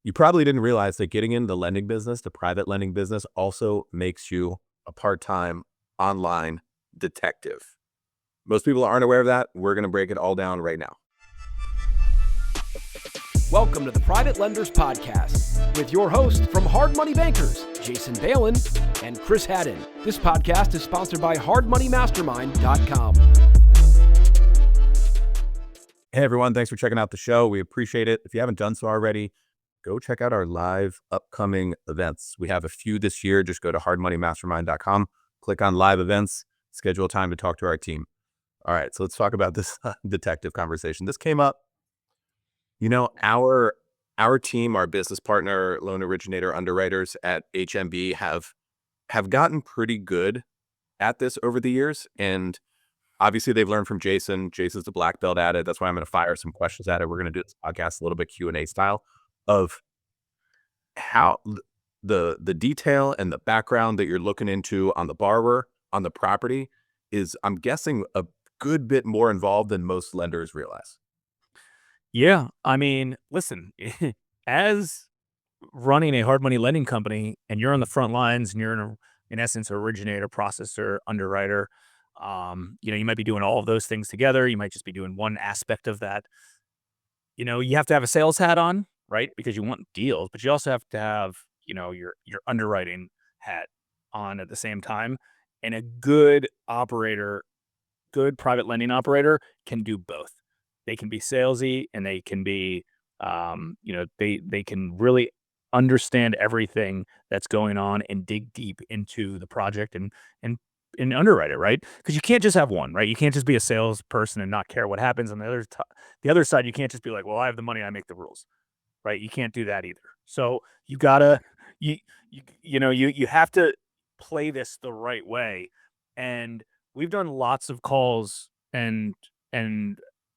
You probably didn't realize that getting in the lending business, the private lending business, also makes you a part-time online detective. Most people aren't aware of that. We're going to break it all down right now. Welcome to the Private Lenders Podcast with your host from Hard Money Bankers, Jason Balin and Chris Haddon. This podcast is sponsored by hardmoneymastermind.com. Hey, everyone. Thanks for checking out the show. We appreciate it. If you haven't done so already, go check out our live upcoming events. We have a few this year. Just go to hardmoneymastermind.com, click on live events, schedule a time to talk to our team. All right, so let's talk about this detective conversation. This came up. You know, our team, our business partner, loan originator, underwriters at HMB have gotten pretty good at this over the years. And obviously they've learned from Jason. Jason's the black belt at it. That's why I'm going to fire some questions at it. We're going to do this podcast a little bit Q&A style of how the detail and the background that you're looking into on the borrower, on the property is, I'm guessing, a good bit more involved than most lenders realize. Yeah, I mean, listen, as running a hard money lending company and you're on the front lines and you're in essence, originator, processor, underwriter, you might be doing all of those things together. You might just be doing one aspect of that. You have to have a sales hat on, right? Because you want deals, but you also have to have, your underwriting hat on at the same time. And a good operator, good private lending operator can do both. They can be salesy and they can be, they can really understand everything that's going on and dig deep into the project and underwrite it, right? Because you can't just have one, right? You can't just be a salesperson and not care what happens. On the other side, you can't just be like, well, I have the money, I make the rules, right? You can't do that either. So you gotta, you have to play this the right way. And we've done lots of calls and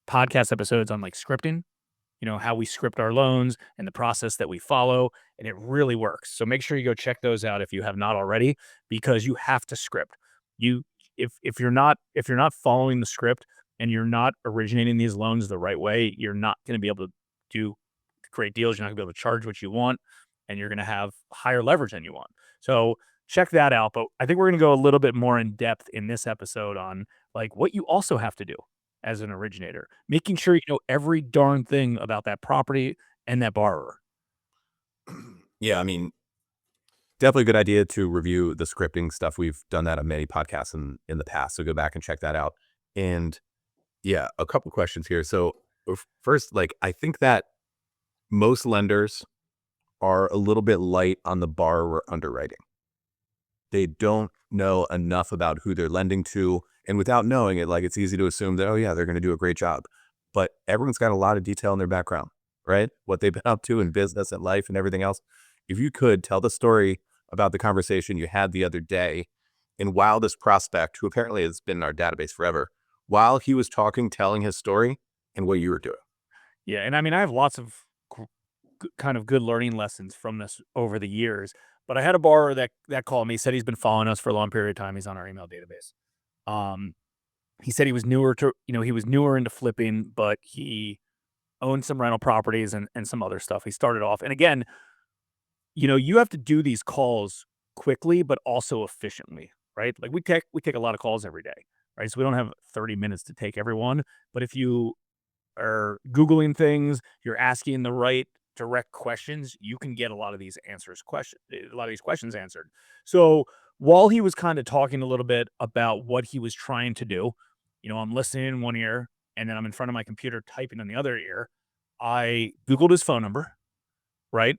podcast episodes on like scripting, how we script our loans and the process that we follow, and it really works. So make sure you go check those out if you have not already, because you have to script. If you're not following the script and you're not originating these loans the right way, you're not going to be able to do great deals. You're not going to be able to charge what you want, and you're going to have higher leverage than you want. So check that out. But I think we're going to go a little bit more in depth in this episode on like what you also have to do as an originator, making sure you know every darn thing about that property and that borrower. Yeah, I mean, definitely a good idea to review the scripting stuff. We've done that on many podcasts in the past, so go back and check that out. And yeah, a couple questions here. So first, like, I think that most lenders are a little bit light on the borrower underwriting. They don't know enough about who they're lending to. And without knowing it, like, it's easy to assume that, oh yeah, they're going to do a great job. But everyone's got a lot of detail in their background, right? What they've been up to in business and life and everything else. If you could tell the story about the conversation you had the other day, and while this prospect, who apparently has been in our database forever, while he was talking, telling his story and what you were doing. Yeah, and I mean, I have lots of kind of good learning lessons from this over the years. But I had a borrower that called me, said he's been following us for a long period of time. He's on our email database. He said he was newer into flipping, but he owned some rental properties and some other stuff. He started off, and again, you have to do these calls quickly, but also efficiently, right? Like we take a lot of calls every day, right? So we don't have 30 minutes to take everyone. But if you are Googling things, you're asking the right direct questions, you can get a lot of these questions answered. So while he was kind of talking a little bit about what he was trying to do, I'm listening in one ear and then I'm in front of my computer typing in the other ear. I Googled his phone number, right?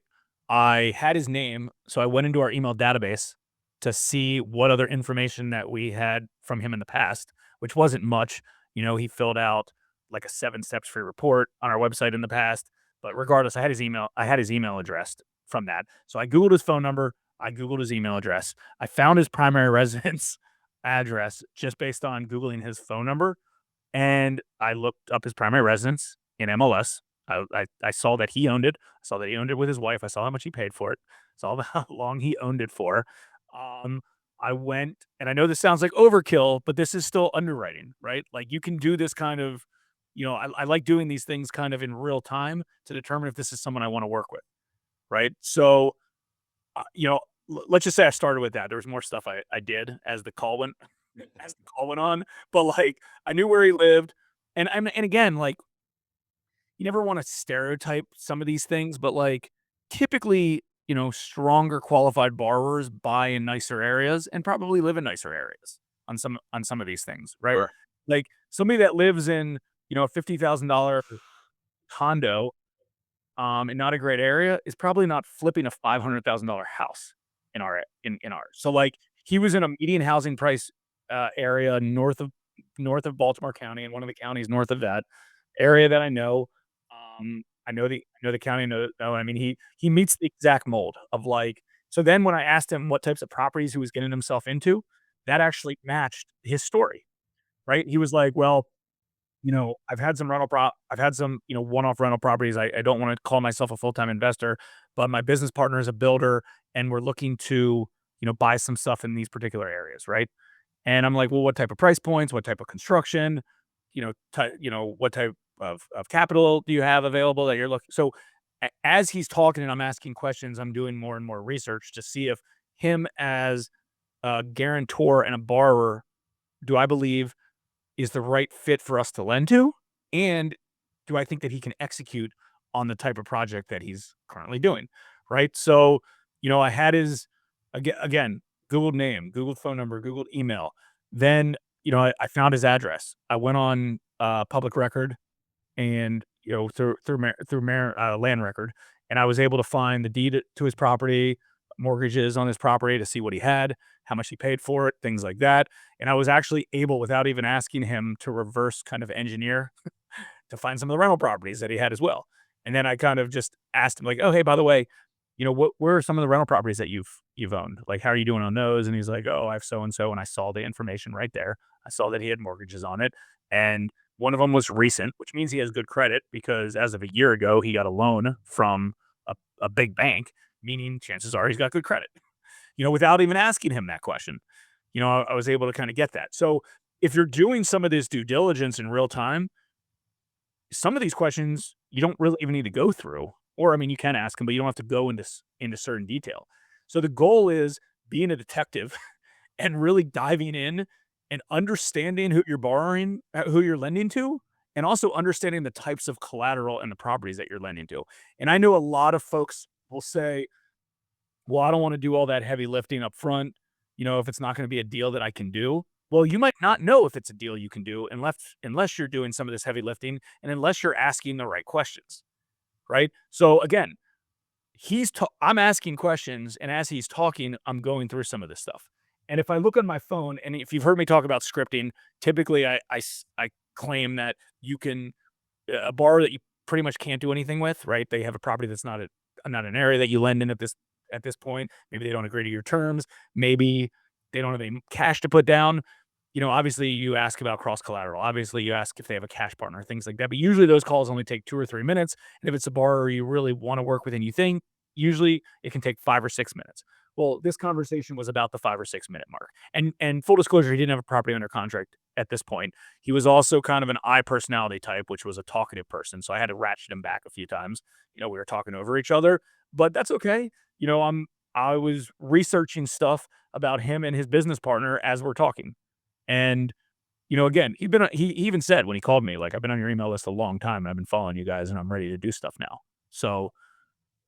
I had his name, so I went into our email database to see what other information that we had from him in the past, which wasn't much. He filled out like a 7 steps free report on our website in the past. But regardless, I had his email address from that. So I Googled his phone number. I Googled his email address. I found his primary residence address just based on Googling his phone number. And I looked up his primary residence in MLS. I saw that he owned it. I saw that he owned it with his wife. I saw how much he paid for it. I saw how long he owned it for. I went, and I know this sounds like overkill, but this is still underwriting, right? Like you can do this kind of, I like doing these things kind of in real time to determine if this is someone I want to work with. right? So, let's just say I started with that. There was more stuff I did as the call went as the call went on, but like I knew where he lived, and again, like you never want to stereotype some of these things, but like typically, stronger qualified borrowers buy in nicer areas and probably live in nicer areas on some of these things, right? Sure. Like somebody that lives in, a $50,000 condo in not a great area is probably not flipping a $500,000 house in ours. So like he was in a median housing price area north of Baltimore County and one of the counties north of that area that I know. I know the county. I mean, he meets the exact mold of like. So then when I asked him what types of properties he was getting himself into, that actually matched his story, right? He was like, well, I've had some, one-off rental properties. I don't want to call myself a full-time investor, but my business partner is a builder and we're looking to, buy some stuff in these particular areas, right? And I'm like, well, what type of price points, what type of construction, what type of capital do you have available that you're looking. So as he's talking and I'm asking questions, I'm doing more and more research to see if him as a guarantor and a borrower, do I believe is the right fit for us to lend to? And do I think that he can execute on the type of project that he's currently doing? Right. So, I had his, again, Googled name, Googled phone number, Googled email. Then, I found his address. I went on public record and, through land record, and I was able to find the deed to his property, mortgages on his property to see what he had, how much he paid for it, things like that. And I was actually able, without even asking him, to reverse kind of engineer to find some of the rental properties that he had as well. And then I kind of just asked him like, "Oh, hey, by the way, where are some of the rental properties that you've owned? Like, how are you doing on those?" And he's like, "Oh, I have so and so," and I saw the information right there. I saw that he had mortgages on it, and one of them was recent, which means he has good credit because as of a year ago, he got a loan from a big bank, meaning chances are he's got good credit. Without even asking him that question, I was able to kind of get that. So if you're doing some of this due diligence in real time, some of these questions you don't really even need to go through, or I mean, you can ask them, but you don't have to go into certain detail. So the goal is being a detective and really diving in and understanding who you're borrowing, who you're lending to, and also understanding the types of collateral and the properties that you're lending to. And I know a lot of folks will say, well, I don't want to do all that heavy lifting up front, if it's not going to be a deal that I can do. Well, you might not know if it's a deal you can do unless you're doing some of this heavy lifting and unless you're asking the right questions, right? So again, I'm asking questions, and as he's talking, I'm going through some of this stuff. And if I look on my phone, and if you've heard me talk about scripting, typically I claim that you can a borrower that you pretty much can't do anything with, right? They have a property that's not an area that you lend in at this point. Maybe they don't agree to your terms. Maybe they don't have any cash to put down. Obviously you ask about cross collateral. Obviously you ask if they have a cash partner, things like that. But usually those calls only take 2 or 3 minutes. And if it's a borrower you really want to work with and you think, usually it can take 5 or 6 minutes. Well, this conversation was about the 5 or 6 minute mark. And full disclosure, he didn't have a property under contract at this point. He was also kind of an I personality type, which was a talkative person. So I had to ratchet him back a few times. We were talking over each other, but that's okay. I was researching stuff about him and his business partner as we're talking. And, again, he even said when he called me, like, I've been on your email list a long time and I've been following you guys and I'm ready to do stuff now. So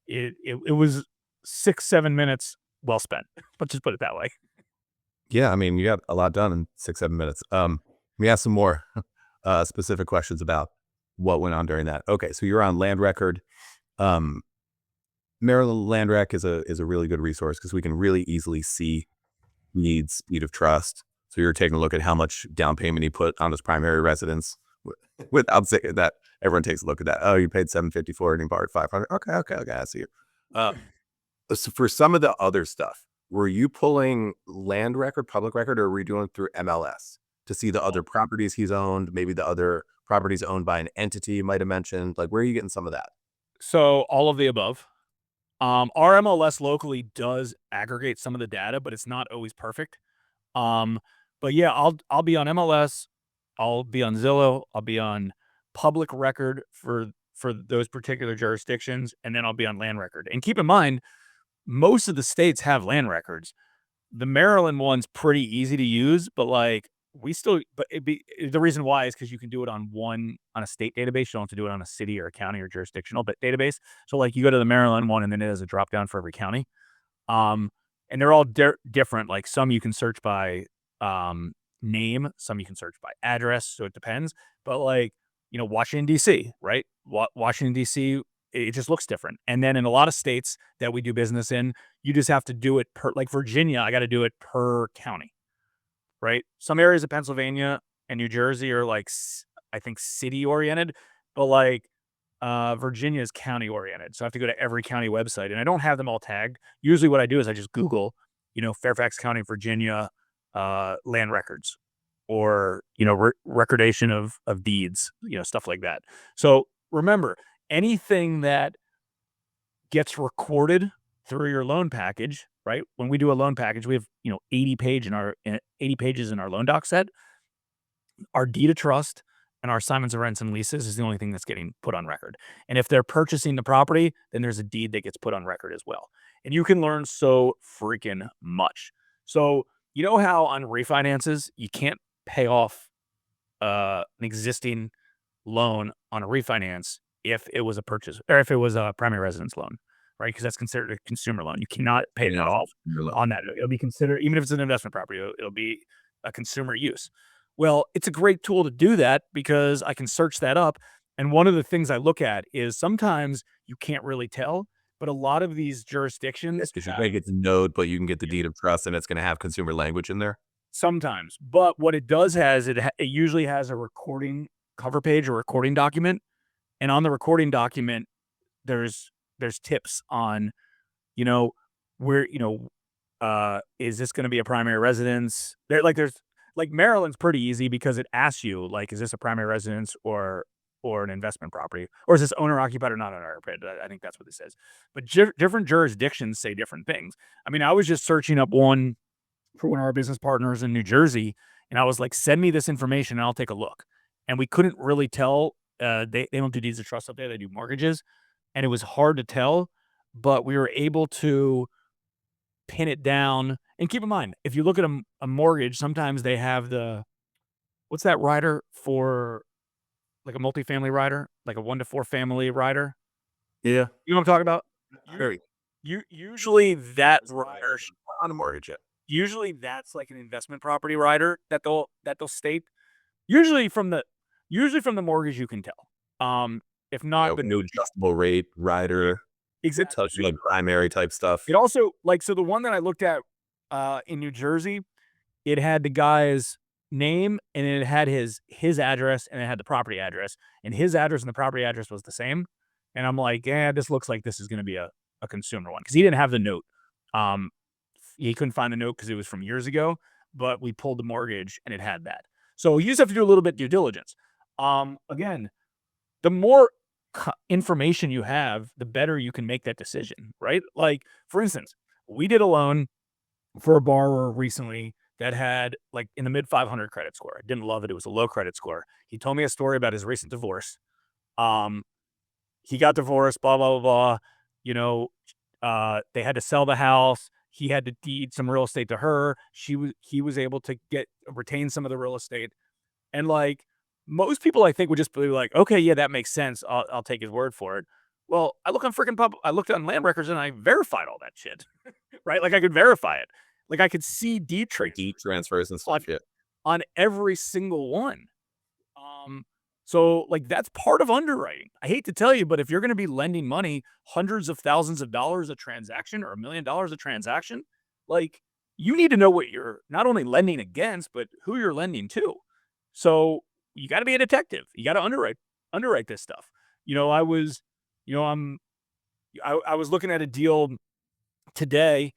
it was 6, 7 minutes well spent. Let's just put it that way. Yeah, I mean, you got a lot done in 6, 7 minutes. Let me ask some more specific questions about what went on during that. Okay, so you're on land record. Um, Maryland Land Rec is a really good resource because we can really easily see needs, speed of trust. So you're taking a look at how much down payment he put on his primary residence without saying that. Everyone takes a look at that. Oh, you paid $754 and you borrowed $500. Okay, I see you. So for some of the other stuff, were you pulling land record, public record, or were you doing it through MLS to see the other properties he's owned, maybe the other properties owned by an entity you might have mentioned? Like, where are you getting some of that? So all of the above. Our MLS locally does aggregate some of the data, but it's not always perfect. Um, but yeah, I'll be on MLS, I'll be on Zillow, I'll be on public record for those particular jurisdictions, and then I'll be on land record. And keep in mind, most of the states have land records. The Maryland one's pretty easy to use, but like the reason why is because you can do it on a state database. You don't have to do it on a city or a county or jurisdictional database. So like you go to the Maryland one, and then it has a drop down for every county. And they're all different. Like some you can search by name, some you can search by address. So it depends. But like, Washington, D.C., right? Washington, D.C., it just looks different. And then in a lot of states that we do business in, you just have to do it like Virginia, I got to do it per county, right? Some areas of Pennsylvania and New Jersey are like, I think city oriented, but like Virginia is county oriented. So I have to go to every county website, and I don't have them all tagged. Usually what I do is I just Google, Fairfax County, Virginia, land records, or, recordation of deeds, stuff like that. So remember, anything that gets recorded through your loan package, right? When we do a loan package, we have, 80 pages in our loan doc set. Our deed of trust and our assignments of rents and leases is the only thing that's getting put on record. And if they're purchasing the property, then there's a deed that gets put on record as well. And you can learn so freaking much. So, you know how on refinances, you can't pay off an existing loan on a refinance if it was a purchase or if it was a primary residence loan, right? Because that's considered a consumer loan. You cannot pay that off on that. It'll be considered, even if it's an investment property, it'll be a consumer use. Well, it's a great tool to do that because I can search that up. And one of the things I look at is sometimes you can't really tell, but a lot of these jurisdictions, Because you're going to get the note, but you can get the deed of trust, and it's going to have consumer language in there. sometimes. But what it does has, it usually has a recording cover page or recording document. And on the recording document, there's tips on, where, is this going to be a primary residence? There's Maryland's pretty easy because it asks you, like, is this a primary residence or an investment property, or is this owner occupied or not owner occupied? I think that's what it says. But different jurisdictions say different things. I mean, I was just searching up one for one of our business partners in New Jersey, and I was like, send me this information and I'll take a look. And we couldn't really tell. They don't do deeds of trust up there; they do mortgages, and it was hard to tell. But we were able to pin it down. And keep in mind, if you look at a mortgage, sometimes they have what's that rider for, like a multifamily rider, like a 1 to 4 family rider. Yeah. You know what I'm talking about? Very Usually that rider, on a mortgage. Yeah. usually that's like an investment property rider that they'll state. Usually from the mortgage you can tell. If not, The new adjustable rate rider. It exactly. tells you like primary type stuff. It also, like, so the one that I looked at in New Jersey, it had the guy's name, and it had his address, and it had the property address, and his address and the property address was the same. And I'm like, yeah, this looks like this is going to be a consumer one, because he didn't have the note. He couldn't find the note because it was from years ago, but we pulled the mortgage and it had that. So you just have to do a little bit due diligence. Again, the more information you have, the better you can make that decision, right? Like, for instance, we did a loan for a borrower recently that had like in the mid 500 credit score. I didn't love it. It was a low credit score. He told me a story about his recent divorce. He got divorced, blah, blah, blah, blah. They had to sell the house. He had to deed some real estate to her. He was able to retain some of the real estate. And like, most people, I think, would just be like, okay, yeah, that makes sense. I'll take his word for it. Well, I looked on land records and I verified all that shit, right? Like I could verify it. Like I could see deed transfers and stuff. Yeah. on every single one. So like that's part of underwriting. I hate to tell you, but if you're going to be lending money, hundreds of thousands of dollars a transaction or $1 million a transaction, like you need to know what you're not only lending against, but who you're lending to. So you got to be a detective. You got to underwrite this stuff. I was looking at a deal today,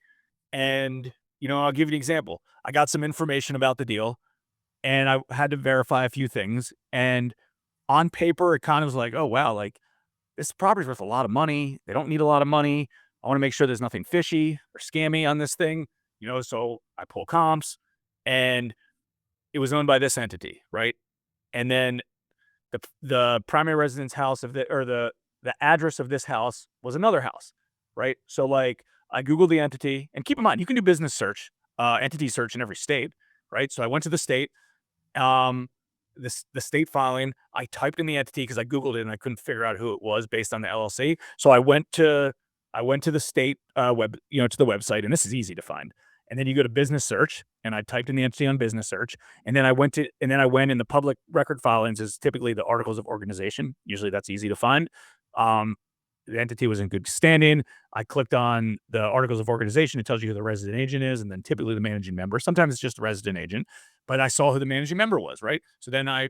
and I'll give you an example. I got some information about the deal, and I had to verify a few things. And on paper, it kind of was like, oh wow, like this property's worth a lot of money. They don't need a lot of money. I want to make sure there's nothing fishy or scammy on this thing. So I pull comps, and it was owned by this entity, right? And then the primary residence house of the address of this house was another house, right? So like I Googled the entity, and keep in mind, you can do business search, entity search in every state, right? So I went to the state, um, the state filing. I typed in the entity because I Googled it and I couldn't figure out who it was based on the LLC. So I went to the state to the website, and this is easy to find. And then you go to business search, and I typed in the entity on business search, and then I went in the public record filings is typically the articles of organization. Usually that's easy to find. Um, the entity was in good standing. I clicked on the articles of organization. It tells you who the resident agent is, and then typically the managing member. Sometimes it's just the resident agent, but I saw who the managing member was, right? So then I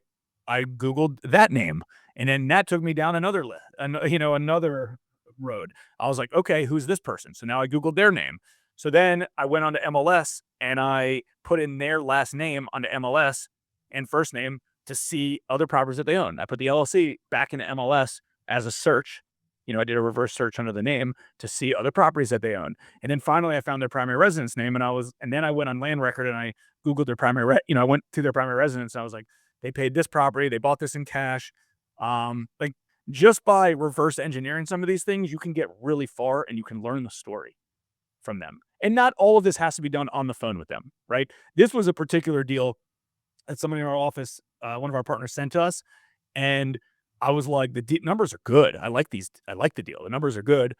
Googled that name, and then that took me down another another road. I was like, okay, who's this person? So now I Googled their name. So then I went on to MLS and I put in their last name onto MLS and first name to see other properties that they own. I put the LLC back into MLS as a search. I did a reverse search under the name to see other properties that they own. And then finally I found their primary residence name, and then I went on land record and I Googled their I went to their primary residence, and I was like, they paid this property, they bought this in cash. Like, just by reverse engineering some of these things, you can get really far and you can learn the story from them. And not all of this has to be done on the phone with them, right? This was a particular deal that somebody in our office, one of our partners, sent to us. And I was like, the numbers are good. I like the deal. The numbers are good,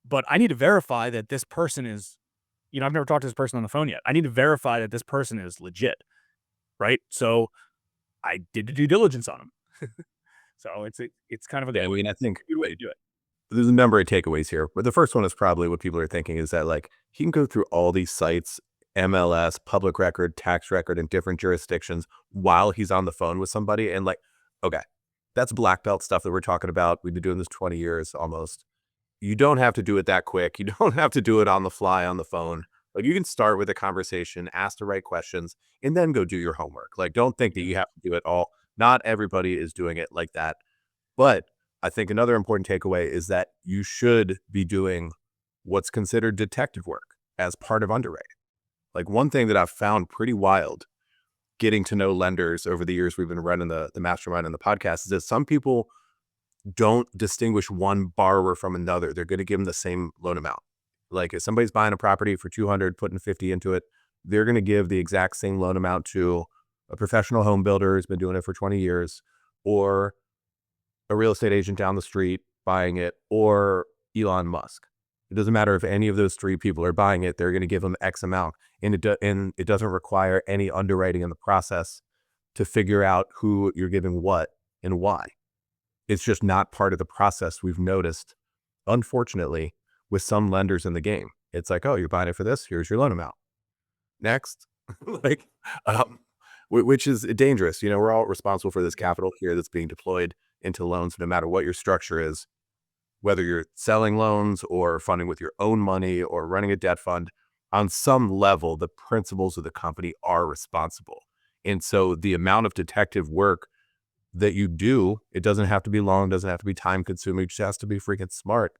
but I need to verify that this person is, I've never talked to this person on the phone yet. I need to verify that this person is legit, right? So I did the due diligence on them. So it's kind of Yeah, I mean, I think good way to do it. there's a number of takeaways here, but the first one is probably what people are thinking is that like he can go through all these sites, MLS, public record, tax record in different jurisdictions while he's on the phone with somebody. And like, okay, that's black belt stuff that we're talking about. We've been doing this 20 years almost. You don't have to do it that quick. You don't have to do it on the fly on the phone. Like you can start with a conversation, ask the right questions, and then go do your homework. Like don't think that you have to do it all. Not everybody is doing it like that. But I think another important takeaway is that you should be doing what's considered detective work as part of underwriting. Like one thing that I've found pretty wild getting to know lenders over the years we've been running the mastermind and the podcast is that some people don't distinguish one borrower from another. They're going to give them the same loan amount. Like if somebody's buying a property for 200, putting 50 into it, they're going to give the exact same loan amount to a professional home builder who's been doing it for 20 years, or a real estate agent down the street buying it, or Elon Musk. It doesn't matter if any of those three people are buying it, they're going to give them X amount. And it doesn't require any underwriting in the process to figure out who you're giving what and why. It's just not part of the process we've noticed, unfortunately, with some lenders in the game. It's like, oh, you're buying it for this, here's your loan amount. Next. like, which is dangerous. We're all responsible for this capital here that's being deployed into loans, no matter what your structure is, whether you're selling loans or funding with your own money or running a debt fund. On some level, the principals of the company are responsible. And so the amount of detective work that you do, it doesn't have to be long, doesn't have to be time consuming, it just has to be freaking smart,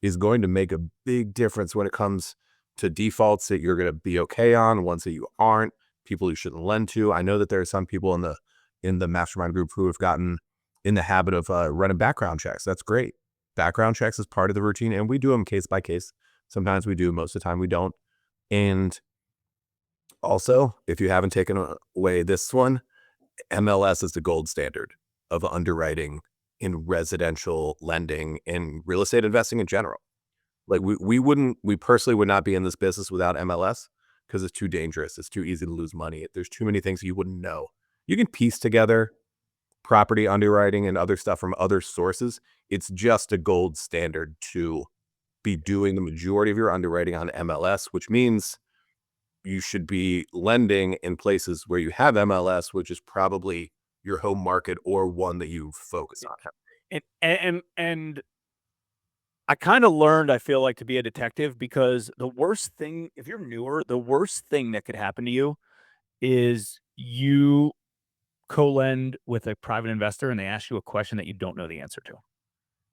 is going to make a big difference when it comes to defaults that you're going to be okay on, ones that you aren't, people you shouldn't lend to. I know that there are some people in the mastermind group who have gotten in the habit of running background checks. That's great. Background checks is part of the routine, and we do them case by case. Sometimes we do, most of the time we don't. And also, if you haven't taken away this one, MLS is the gold standard of underwriting in residential lending and real estate investing in general. Like we personally would not be in this business without MLS because it's too dangerous. It's too easy to lose money. There's too many things you wouldn't know. You can piece together property underwriting and other stuff from other sources. It's just a gold standard to be doing the majority of your underwriting on MLS, which means you should be lending in places where you have MLS, which is probably your home market or one that you focus on. And I kind of learned, I feel like, to be a detective, because the worst thing, if you're newer, the worst thing that could happen to you is you co-lend with a private investor and they ask you a question that you don't know the answer to.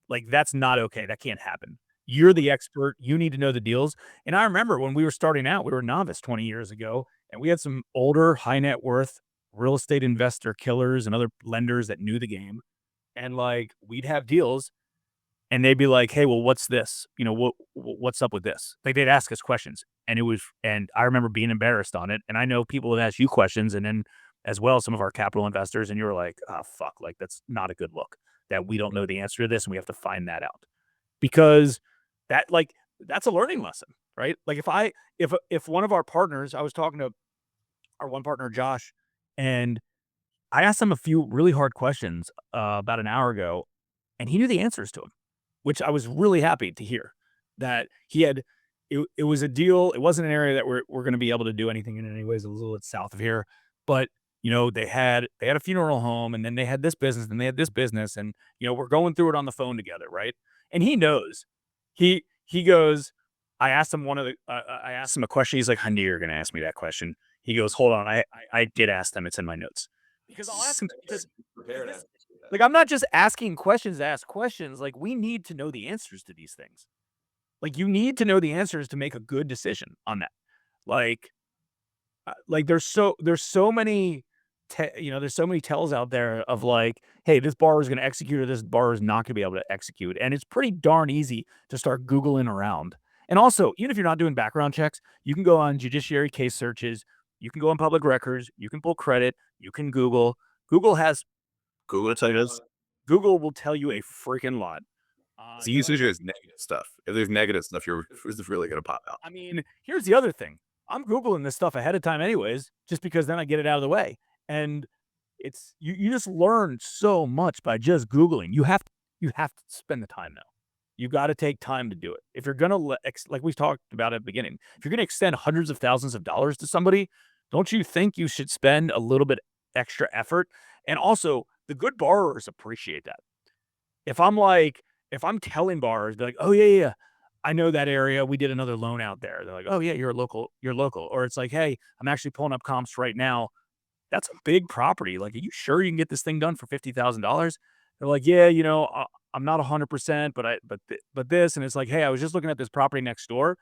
Like, that's not okay. That can't happen. You're the expert. You need to know the deals. And I remember when we were starting out, we were novice 20 years ago, and we had some older, high net worth real estate investor killers and other lenders that knew the game. And like we'd have deals and they'd be like, "Hey, well, what's this? What's up with this?" Like they'd ask us questions, and I remember being embarrassed on it. And I know people have asked you questions, and then as well some of our capital investors, and you were like, "Oh fuck, like that's not a good look that we don't know the answer to this, and we have to find that out." Because that's a learning lesson, right? Like if one of our partners, I was talking to our one partner Josh, and I asked him a few really hard questions about an hour ago, and he knew the answers to them, which I was really happy to hear that he had. It was a deal. It wasn't an area that we're going to be able to do anything in any ways. It was a little bit south of here, but they had a funeral home, and then they had this business, and they had this business, and we're going through it on the phone together, right? And he knows. He goes. I asked him a question. He's like, "I knew you were going to ask me that question." He goes, "Hold on, I did ask them. It's in my notes." Because I'll ask him because this like, I'm not just asking questions to ask questions, like, we need to know the answers to these things. Like, you need to know the answers to make a good decision on that. Like there's so many there's so many tells out there of like, "Hey, this borrower is gonna execute or this borrower is not gonna be able to execute," and it's pretty darn easy to start Googling around. And also, even if you're not doing background checks, you can go on judiciary case searches, you can go on public records, you can pull credit, you can Google. Google has Google will tell you this. Google will tell you a freaking lot. The usage is negative stuff. If there's negative stuff, it's really gonna pop out. I mean, here's the other thing. I'm Googling this stuff ahead of time anyways, just because then I get it out of the way. And you just learn so much by just Googling. You have to spend the time though. You got to take time to do it. If you're gonna like we talked about at the beginning, if you're gonna extend hundreds of thousands of dollars to somebody, don't you think you should spend a little bit extra effort? And also, the good borrowers appreciate that. If I'm like, if I'm telling borrowers, they're like, "Oh, yeah, yeah, yeah, I know that area. We did another loan out there." They're like, "Oh, yeah, you're local." Or it's like, "Hey, I'm actually pulling up comps right now. That's a big property. Like, are you sure you can get this thing done for $50,000?" They're like, "Yeah, I'm not 100%, but this." And it's like, "Hey, I was just looking at this property next door.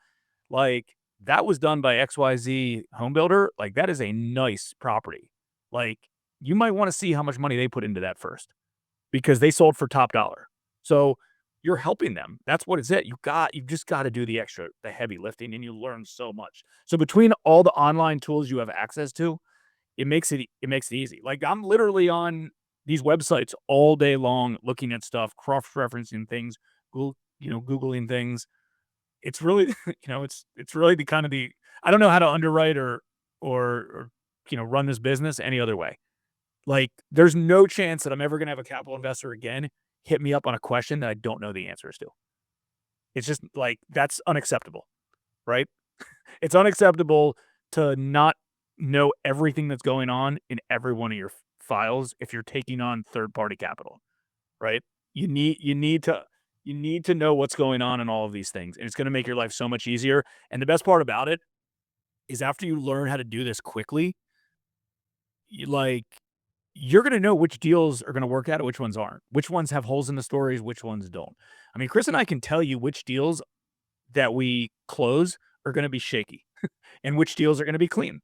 Like, that was done by XYZ home builder. Like, that is a nice property. Like, you might want to see how much money they put into that first." Because they sold for top dollar. So you're helping them. That's what it's at. You've just got to do the heavy lifting, and you learn so much. So between all the online tools you have access to, it makes it easy. Like I'm literally on these websites all day long looking at stuff, cross-referencing things, Googling things. It's really, it's really the kind of the I don't know how to underwrite or run this business any other way. Like, there's no chance that I'm ever gonna have a capital investor again hit me up on a question that I don't know the answers to. It's just like, that's unacceptable, right? It's unacceptable to not know everything that's going on in every one of your files if you're taking on third-party capital, right? You need to know what's going on in all of these things, and it's gonna make your life so much easier, and the best part about it is after you learn how to do this quickly, you like you're gonna know which deals are gonna work out and which ones aren't. Which ones have holes in the stories, which ones don't. I mean, Chris and I can tell you which deals that we close are gonna be shaky and which deals are gonna be clean.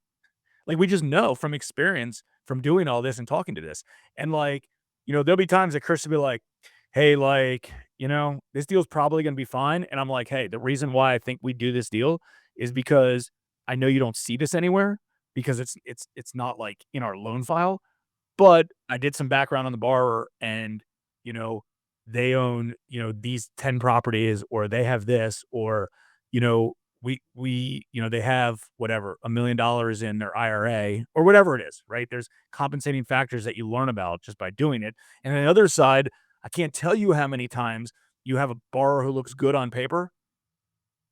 Like, we just know from experience from doing all this and talking to this. And, like, there'll be times that Chris will be like, "Hey, like, this deal's probably gonna be fine." And I'm like, "Hey, the reason why I think we do this deal is because I know you don't see this anywhere because it's not, like, in our loan file, but I did some background on the borrower and, you know, they own, these 10 properties or they have this or, they have whatever, $1 million in their IRA or whatever it is, right? There's compensating factors that you learn about just by doing it. And on the other side, I can't tell you how many times you have a borrower who looks good on paper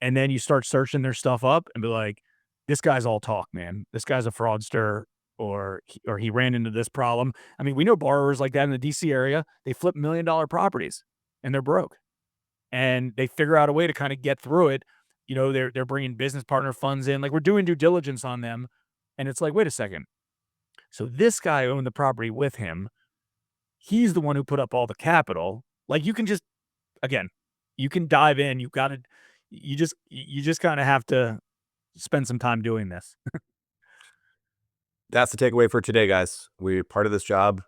and then you start searching their stuff up and be like, "This guy's all talk, man. This guy's a fraudster, or he ran into this problem." I mean, we know borrowers like that in the DC area. They flip $1 million properties, and they're broke, and they figure out a way to kind of get through it. They're bringing business partner funds in, like we're doing due diligence on them, and it's like, wait a second. So this guy owned the property with him. He's the one who put up all the capital. Like you can just again, you can dive in. You just kind of have to spend some time doing this. That's the takeaway for today, guys. We're part of this job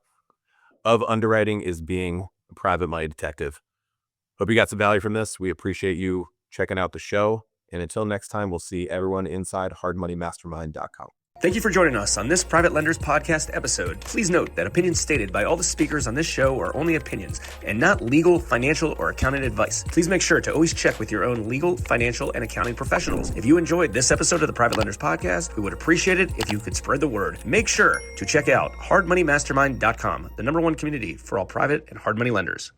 of underwriting is being a private money detective. Hope you got some value from this. We appreciate you checking out the show. And until next time, we'll see everyone inside hardmoneymastermind.com. Thank you for joining us on this Private Lenders Podcast episode. Please note that opinions stated by all the speakers on this show are only opinions and not legal, financial, or accounting advice. Please make sure to always check with your own legal, financial, and accounting professionals. If you enjoyed this episode of the Private Lenders Podcast, we would appreciate it if you could spread the word. Make sure to check out hardmoneymastermind.com, the #1 community for all private and hard money lenders.